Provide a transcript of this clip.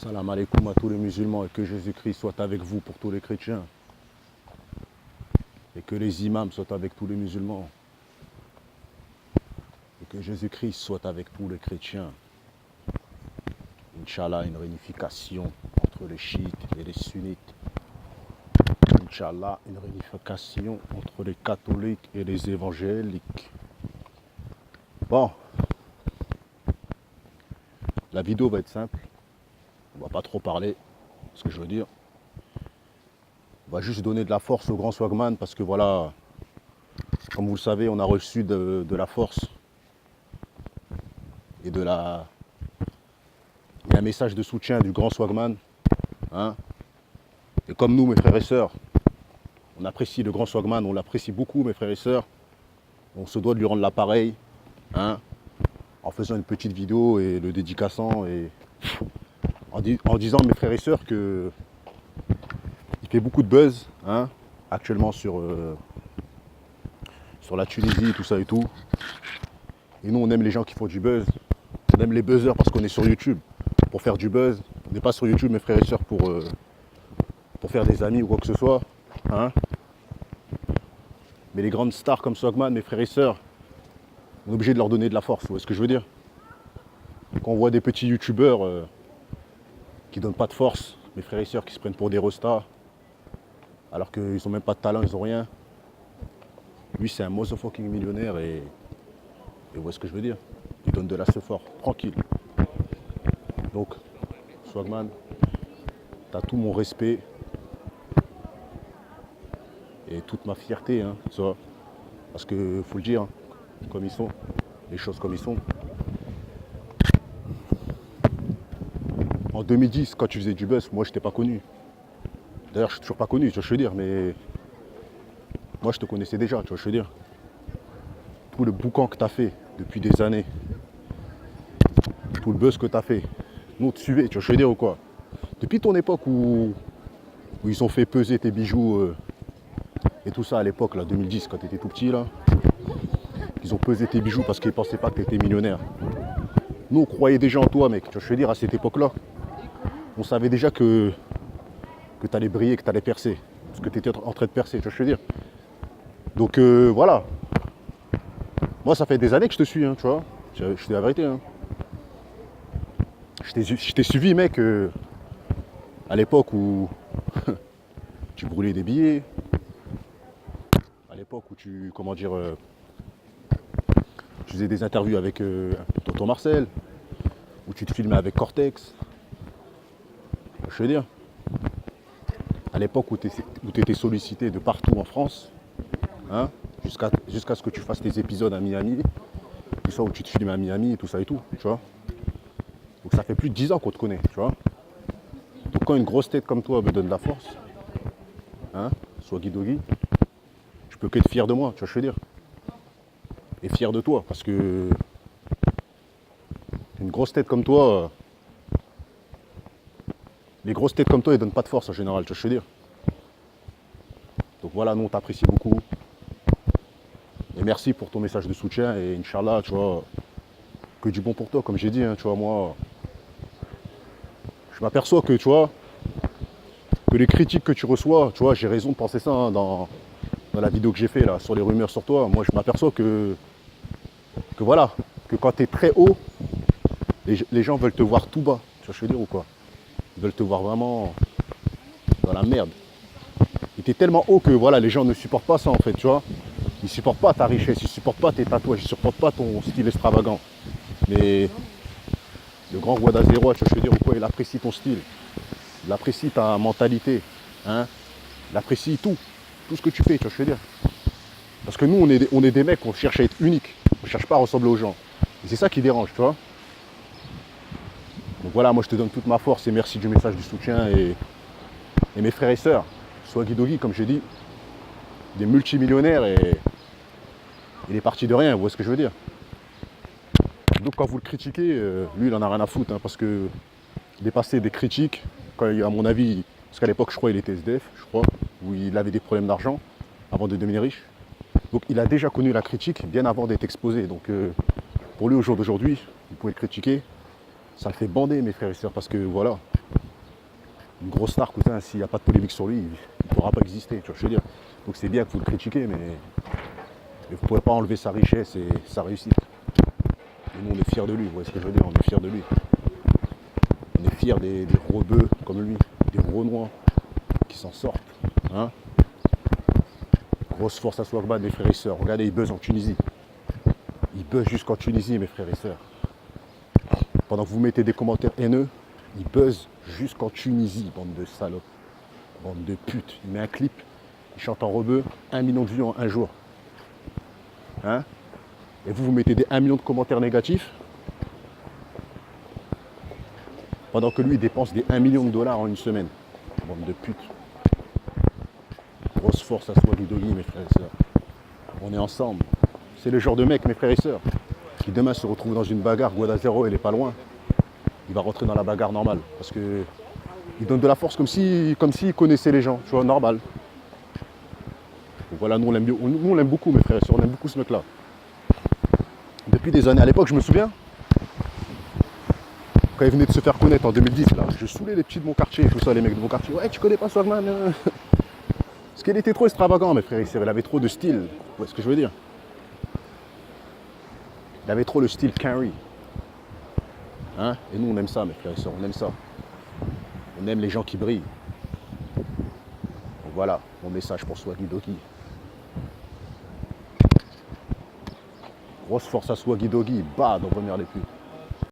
Salam alaikum à tous les musulmans et que Jésus-Christ soit avec vous pour tous les chrétiens. Et que les imams soient avec tous les musulmans. Et que Jésus-Christ soit avec tous les chrétiens. Inch'Allah, une réunification entre les chiites et les sunnites. Inch'Allah, une réunification entre les catholiques et les évangéliques. Bon, la vidéo va être simple. On va pas trop parler, ce que je veux dire. On va juste donner de la force au grand Swagman parce que voilà, comme vous le savez, on a reçu de la force et il y a un message de soutien du grand Swagman. Hein. Et comme nous, mes frères et sœurs, on apprécie le grand Swagman, on l'apprécie beaucoup, mes frères et sœurs. On se doit de lui rendre l'appareil, hein, en faisant une petite vidéo et le dédicaçant et en disant, mes frères et sœurs, que il fait beaucoup de buzz, hein, actuellement sur la Tunisie, tout ça et tout. Et nous, on aime les gens qui font du buzz. On aime les buzzers parce qu'on est sur YouTube pour faire du buzz. On n'est pas sur YouTube, mes frères et sœurs, pour faire des amis ou quoi que ce soit. Hein. Mais les grandes stars comme Swagman, mes frères et sœurs, on est obligé de leur donner de la force. Vous voyez ce que je veux dire? Quand on voit des petits youtubeurs qui donnent pas de force, mes frères et sœurs qui se prennent pour des restas, alors qu'ils n'ont même pas de talent, ils n'ont rien. Lui, c'est un motherfucking millionnaire et vous voyez ce que je veux dire? Il donne de la fort, tranquille. Donc, Swagman, t'as tout mon respect et toute ma fierté, hein, ça. Parce que faut le dire, hein, comme ils sont, les choses comme ils sont. En 2010, quand tu faisais du buzz, moi je t'ai pas connu. D'ailleurs, je suis toujours pas connu, tu vois ce que je veux dire, mais moi je te connaissais déjà, tu vois ce que je veux dire. Tout le boucan que tu as fait depuis des années, tout le buzz que tu as fait, nous on te suivait, tu vois ce que je veux dire ou quoi. Depuis ton époque où ils ont fait peser tes bijoux et tout ça à l'époque, là, 2010, quand tu étais tout petit, là, ils ont pesé tes bijoux parce qu'ils pensaient pas que tu étais millionnaire. Nous on croyait déjà en toi, mec, tu vois ce que je veux dire, à cette époque-là. On savait déjà que tu allais briller, que tu allais percer. Parce que tu étais en train de percer, tu vois ce que je veux dire. Donc voilà. Moi ça fait des années que je te suis, hein, tu vois. Je te dis la vérité. Hein. Je t'ai suivi, mec, à l'époque où tu brûlais des billets. À l'époque où tu, comment dire, tu faisais des interviews avec Tonton Marcel. Où tu te filmais avec Cortex. Je veux dire. À l'époque où tu étais sollicité de partout en France, hein, jusqu'à ce que tu fasses tes épisodes à Miami, tout ça où tu te filmes à Miami et tout ça et tout, tu vois. Donc ça fait plus de 10 ans qu'on te connaît, tu vois. Donc quand une grosse tête comme toi me donne de la force, hein, Swaggy Doggy, je peux qu'être fier de moi, tu vois ce que je veux dire. Et fier de toi, parce que une grosse tête comme toi, les grosses têtes comme toi, elles donnent pas de force en général, tu vois ce que je veux dire. Donc voilà, nous on t'apprécie beaucoup. Et merci pour ton message de soutien et Inch'Allah, tu vois, que du bon pour toi, comme j'ai dit, hein, tu vois, moi, je m'aperçois que, tu vois, que les critiques que tu reçois, tu vois, j'ai raison de penser ça, hein, dans la vidéo que j'ai fait là, sur les rumeurs sur toi, moi je m'aperçois que voilà, que quand tu es très haut, les gens veulent te voir tout bas, tu vois ce que je veux dire ou quoi. Ils veulent te voir vraiment dans la merde. Et tu es tellement haut que voilà, les gens ne supportent pas ça en fait, tu vois. Ils ne supportent pas ta richesse, ils ne supportent pas tes tatouages, ils ne supportent pas ton style extravagant. Mais le grand roi d'Azérois, tu vois ce que je veux dire ou quoi, il apprécie ton style. Il apprécie ta mentalité. Hein. Il apprécie tout ce que tu fais, tu vois ce que je veux dire. Parce que nous, on est des mecs, on cherche à être unique. On ne cherche pas à ressembler aux gens. Et c'est ça qui dérange, tu vois. Donc voilà, moi je te donne toute ma force et merci du message du soutien. Et mes frères et sœurs, Swaggy Doggy, comme j'ai dit, des multimillionnaires et il est parti de rien, vous voyez ce que je veux dire. Donc quand vous le critiquez, lui il en a rien à foutre, hein, parce que dépasser des critiques, quand à mon avis, parce qu'à l'époque je crois il était SDF, je crois, où il avait des problèmes d'argent avant de devenir riche. Donc il a déjà connu la critique bien avant d'être exposé. Donc pour lui au jour d'aujourd'hui, vous pouvez le critiquer, ça le fait bander mes frères et sœurs, parce que voilà, Une grosse star, cousin, s'il n'y a pas de polémique sur lui, il ne pourra pas exister, tu vois ce que je veux dire. Donc c'est bien que vous le critiquez, mais vous ne pouvez pas enlever sa richesse et sa réussite. Et nous, on est fiers de lui, vous voyez ce que je veux dire, on est fiers de lui. On est fiers des rebeux comme lui, des Renois qui s'en sortent. Hein. Grosse force à Swagman, mes frères et sœurs. Regardez, il buzz en Tunisie. Il buzz jusqu'en Tunisie, mes frères et sœurs. Pendant que vous mettez des commentaires haineux, il buzz jusqu'en Tunisie, bande de salopes, bande de putes. Il met un clip, il chante en rebeu, 1 million de vues en un jour. Hein? Et vous mettez des 1 million de commentaires négatifs, pendant que lui, il dépense des 1 million de dollars en une semaine. Bande de putes. Grosse force à Swaggy Doggy, mes frères et sœurs. On est ensemble. C'est le genre de mec, mes frères et sœurs, qui demain se retrouve dans une bagarre, Guada Zero, elle est pas loin. Il va rentrer dans la bagarre normale. Parce que il donne de la force comme s'il connaissait les gens, tu vois, normal. Donc voilà, nous on l'aime beaucoup, mes frères et sœurs, on aime beaucoup ce mec-là. Depuis des années, à l'époque, je me souviens, quand il venait de se faire connaître en 2010, là, je saoulais les petits de mon quartier, tout ça, les mecs de mon quartier. Ouais, tu connais pas Swagman Parce qu'il était trop extravagant, mes frères et sœurs, il avait trop de style. Vous voyez ce que je veux dire? Il avait trop le style Carrie. Hein? Et nous, on aime ça, mes frères et sœurs, on aime ça. On aime les gens qui brillent. Donc voilà, mon message pour Swaggy Doggy. Grosse force à Swaggy Doggy, bad, on remet les putes.